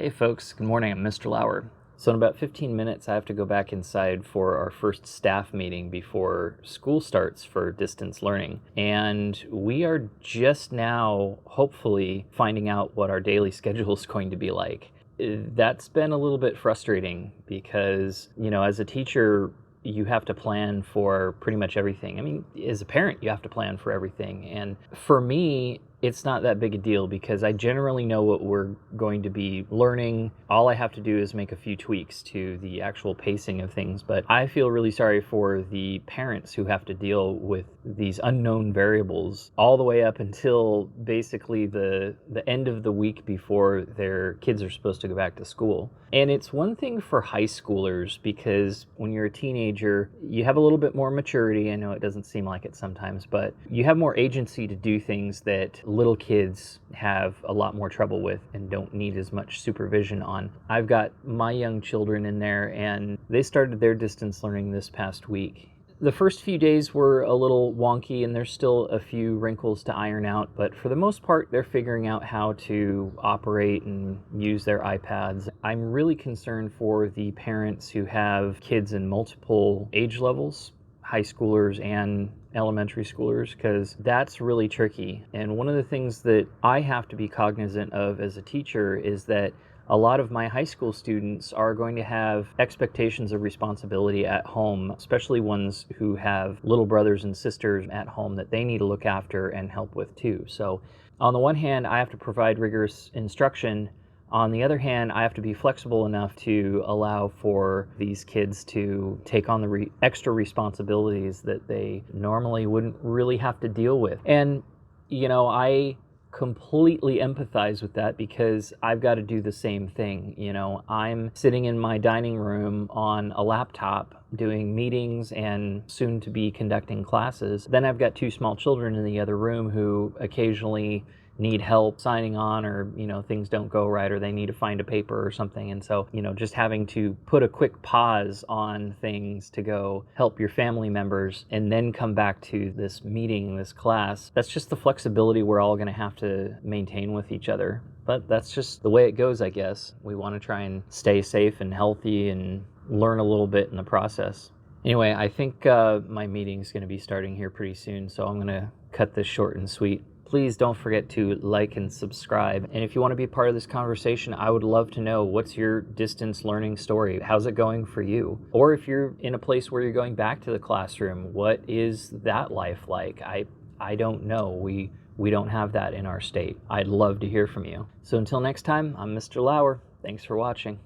Hey folks, good morning. I'm Mr. Lauer. So in about 15 minutes, I have to go back inside for our first staff meeting before school starts for distance learning. And we are just now, hopefully, finding out what our daily schedule is going to be like. That's been a little bit frustrating because, as a teacher, you have to plan for pretty much everything. I mean, as a parent, you have to plan for everything. And for me, it's not that big a deal because I generally know what we're going to be learning. All I have to do is make a few tweaks to the actual pacing of things. But I feel really sorry for the parents who have to deal with these unknown variables all the way up until basically the end of the week before their kids are supposed to go back to school. And it's one thing for high schoolers because when you're a teenager, you have a little bit more maturity. I know it doesn't seem like it sometimes, but you have more agency to do things that little kids have a lot more trouble with and don't need as much supervision on. I've got my young children in there and they started their distance learning this past week. The first few days were a little wonky and there's still a few wrinkles to iron out, but for the most part, they're figuring out how to operate and use their iPads. I'm really concerned for the parents who have kids in multiple age levels, high schoolers and elementary schoolers, because that's really tricky. And one of the things that I have to be cognizant of as a teacher is that a lot of my high school students are going to have expectations of responsibility at home, especially ones who have little brothers and sisters at home that they need to look after and help with too. So on the one hand, I have to provide rigorous instruction. On the other hand, I have to be flexible enough to allow for these kids to take on the extra responsibilities that they normally wouldn't really have to deal with. And, I completely empathize with that because I've got to do the same thing. I'm sitting in my dining room on a laptop doing meetings and soon to be conducting classes. Then I've got two small children in the other room who occasionally need help signing on, or things don't go right, or they need to find a paper or something. And so just having to put a quick pause on things to go help your family members and then come back to this meeting, this class, that's just the flexibility we're all going to have to maintain with each other. But that's just the way it goes, I guess. We want to try and stay safe and healthy and learn a little bit in the process. Anyway, I think my meeting is going to be starting here pretty soon, so I'm going to cut this short and sweet. Please don't forget to like and subscribe. And if you want to be part of this conversation, I would love to know, what's your distance learning story? How's it going for you? Or if you're in a place where you're going back to the classroom, what is that life like? I don't know. We don't have that in our state. I'd love to hear from you. So until next time, I'm Mr. Lauer. Thanks for watching.